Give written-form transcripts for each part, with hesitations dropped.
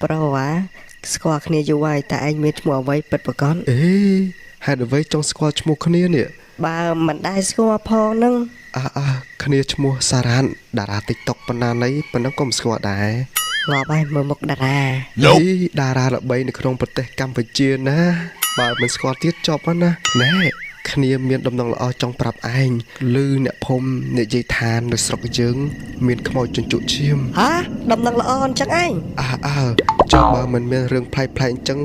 ប្រវ៉ាស្គាល់គ្នាយូរហើយតែឯងមានឈ្មោះអ្វីពិតប្រាកដអេហេតុអ្វីចង់ស្គាល់ឈ្មោះគ្នានេះបើមិនដែរស្គាល់ផងហ្នឹងគ្នាឈ្មោះសារ៉ាន់តារា TikTok ប៉ុណ្ណាណីប៉ុណ្ណឹងក៏មិនស្គាល់ដែរងាប់ហើយមើលមុខតារាតារាល្បីនៅក្នុងប្រទេសកម្ពុជាណាបើមិនស្គាល់ទៀតចប់ហើយណាណែគ្នាមានដំណឹងល្អចង់ប្រាប់ឯងឮអ្នកភូមិនិយាយថានៅស្រុកយើងមានខ្មោចជញ្ជក់ឈាមដំណឹងល្អអញ្ចឹងឯងចុះបើមិនមានរឿងប្លែកៗអញ្ចឹង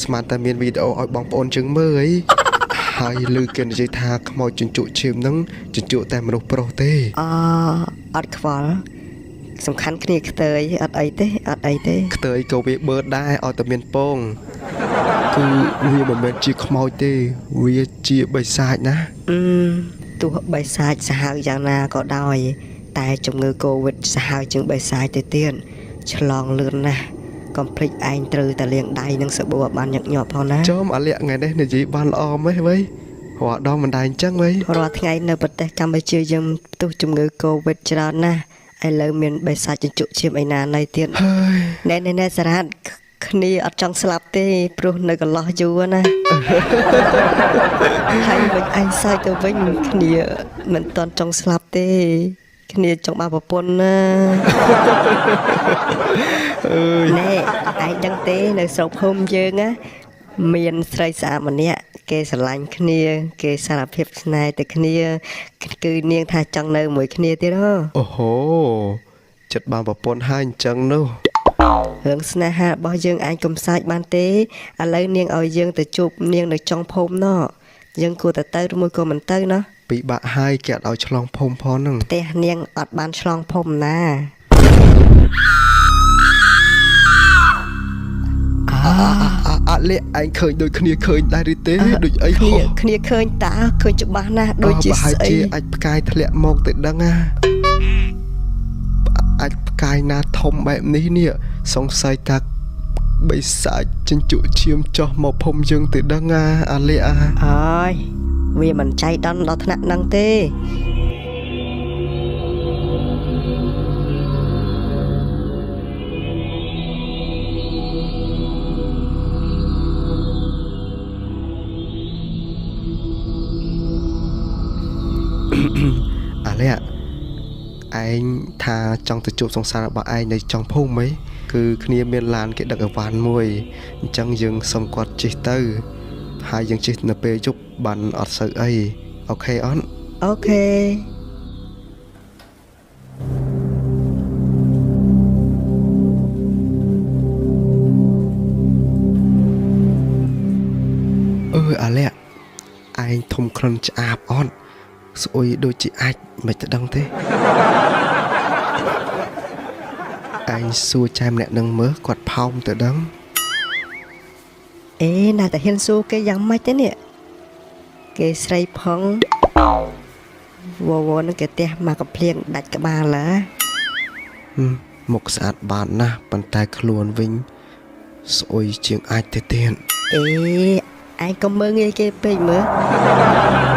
ស្មានតែមានវីដេអូឲ្យបងប្អូនយើងមើលអីហើយឮគេនិយាយថាខ្មោចជញ្ជក់ឈាមហ្នឹងជញ្ជក់តែមនុស្សប្រុសទេអត់ខ្វល់សំខាន់គ្នាខ្ទើយអត់អីទេខ្ទើយក៏វាបឺតដែរឲ្យតែមានពងគឺវាមិនមែនជាខ្មោចទេវាជាបិសាចណាទោះបិសាចសាហាវយ៉ាងណាក៏ដោយតែជំងឺកូវីដសាហាវជាងបិសាចទៅទៀតឆ្លងលឿនណាស់កុំភ្លេចឯងត្រូវតែលាងដៃនឹងសាប៊ូឲ្យបានញឹកញាប់ផងណាចំអាលាក់ថ្ងៃនេះនិយាយបានល្អម៉េចវិញរាល់ដងមិនដែរអញ្ចឹងវិញរាល់ថ្ងៃនៅប្រទេសកម្ពុជាយើងផ្ទុះជំងឺកូវីដច្រើនណាស់ឥឡូវមានបិសាចជញ្ជក់ឈាមឯណាណៃទៀតណែសារ៉ាត់គ្នាអត់ចង់ស្លាប់ទេព្រោះនៅកន្លោះយូរណាហើយវិញឯងសើចទៅវិញគ្នាមិនតន់ចង់ស្លាប់ទេគ្នាចង់បានប្រពន្ធណាណែឯងដឹងទេនៅស្រុកភូមិយើងណាមានស្រីស្អាតម្នាក់គេស្រឡាញ់គ្នាគេសារភាពស្នេហ៍ទៅគ្នាគឺនាងថាចង់នៅមួយគ្នាទៀតអូហូចិត្តបានប្រពន្ធហើយអញ្ចឹងនោះរឿងស្នេហារបស់យើងអាចកំសាចបានទេឥឡូវនាងឲ្យយើងទៅជួបនាងនៅចុងភូមិណោះយើងគួរទៅឬមួយក៏មិនទៅណោះពិបាកហើយគេអត់ឲ្យឆ្លងភូមិផងហ្នឹងផ្ទះនាងអត់បានឆ្លងភូមិណាលាក់ឯងឃើញដូចគ្នាឃើញដែរឬទេដូចអីគ្នាឃើញតាឃើញច្បាស់ណាស់ដូចជាស្អីអាចផ្កាយធ្លាក់មកទៅដឹងណាអាចផ្កាយណាធំបែបនេះសង្ស័យថាបិសាចជញ្ជក់ឈាមចោះមកភូមិយើងទៅដឹងអាលាក់អើយវាមិនចៃដន្យដល់ថ្នាក់ហ្នឹងទេអាលាក់ឯងថាចង់ទៅជួបសង្សាររបស់ឯងនៅចុងភូមិហីគឺគ្នាមានឡានគេដឹកអីវ៉ាន់មួយអញ្ចឹងយើងសុំគាត់ជិះទៅហើយយើងជិះនៅពេលយប់បានអត់សូវអីអូខេអត់អូខេអាលាក់ឯងធំក្លិនឆ្អាបអត់ស្អុយដូចជាអាចមិនទៅដឹងទេឯងសួរចែម្នាក់នឹងមើលគាត់ផោមទៅដឹងណាតែហ៊ានសួរគេយ៉ាងម៉េចទេនេះគេស្រីផងវនឹងគេផ្ទះមកកំភ្លៀងដាច់ក្បាលមុខស្អាតបានណាស់ប៉ុន្តែខ្លួនវិញស្អុយជាងអាចទៅទៀតឯងកុំមើលងាយគេពេកមើល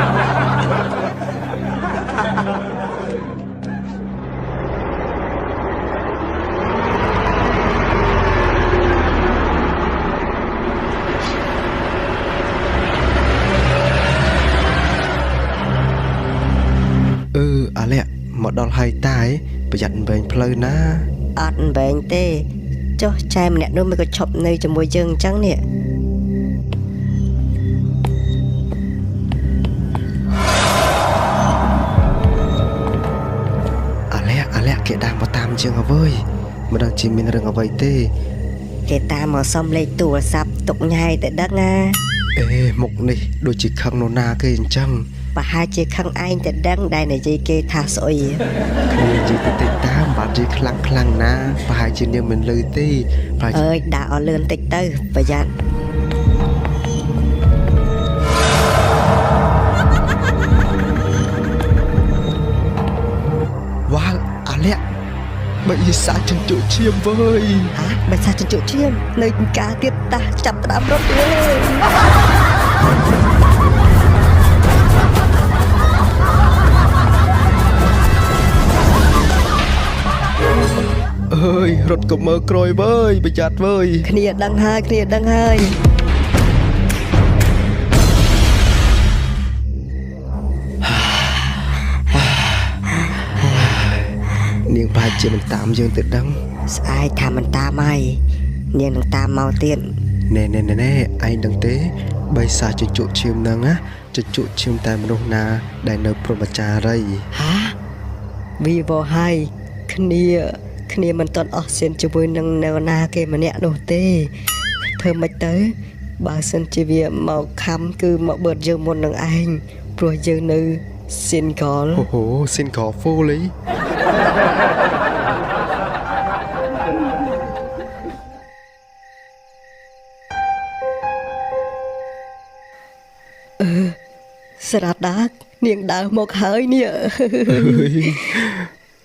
អាលាក់មកដល់ហើយតាប្រយ័ត្នវែងផ្លូវណាអត់វែងទេចុះចែម្នាក់នោះមិនក៏ឈប់នៅជាមួយយើងអញ្ចឹងនេះអាលាក់គេដើរមកតាមយើងអ្វីមិនដឹងជាមានរឿងអ្វីទេគេតាមមកសុំលេខទូរស័ព្ទទុកញ៉ៃទៅដឹងណាមុខនេះដូចជាខឹងនរណាគេអញ្ចឹងប្រហែលជាខឹងឯងទៅដឹងដែលនិយាយគេថាស្អុយគ្នានិយាយទៅតាមបាត់និយាយខ្លាំងណាប្រហែលជានាងមិនលឺទេអើយដាក់ឲ្យលឿនតិចទៅប្រយ័ត្នវ៉ាអាលាក់បិសាចជញ្ជក់ឈាមវើយបិសាចជញ្ជក់ឈាមនៅការទៀតតាចាប់តាមរត់លើ យរត់កុំមើលក្រោយវើយប្រយ័ត្នវើយ គ្នាដឹងហើយ នាងប្រហែលជាមិនតាមយើងទៅដឹង ស្អែកថាមិនតាមហើយនាងនឹងតាមមកទៀត ណែឯងដឹងទេបិសាចជញ្ជក់ឈាមហ្នឹងណាជញ្ជក់ឈាមតែមនុស្សណាដែលនៅព្រមចារី ហាវាបោហើយគ្នាមិនទាន់អស់សិនជាមួយនឹងអ្នកណាគេម្នាក់នោះទេធ្វើមិនទៅបើសិនជាវាមកខំគឺមកបឺតយើងមុននឹងឯងព្រោះយើងនៅ single អូហូ single full ស្រាដាកនាងដើរមកហើយនេះ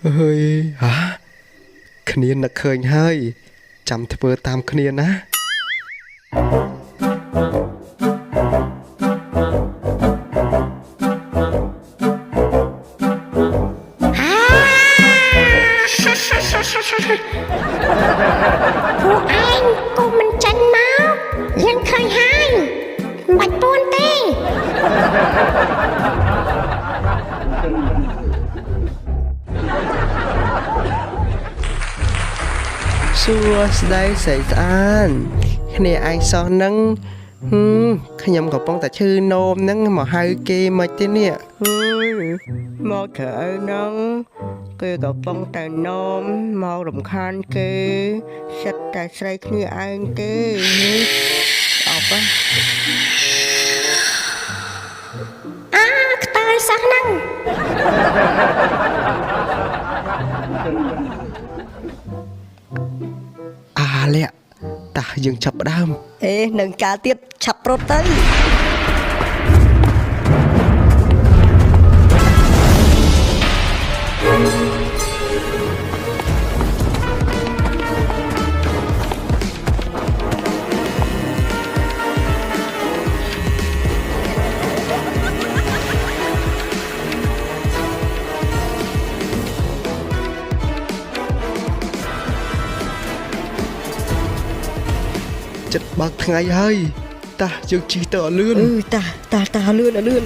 អើយហាគ្នានឹកឃើញហើយចាំធ្វើតាមគ្នាណា ពួកឯងកុំមិនចាញ់មកយើងឃើញហើយមិនបាច់ពួនទេ សួស្ដីស្រីស្អាតគ្នាឯងសោះហ្នឹងខ្ញុំកំពុងតែឈឺនោមហ្នឹងមកហៅគេមកទេនេះ មកធ្វើអីហ្នឹងគេក៏ប៉ុងតែនោមមករំខានគេសិតតែស្រីគ្នាឯងទេអប អាខ្ទើយសោះហ្នឹង អាលាក់តាយើងចាប់ផ្ដើម អេនឹងការទៀតឆាប់ប្រត់ទៅ ចិត្តបើកថ្ងៃហើយតាយើងជិះទៅឲ្យលឿន តាលឿន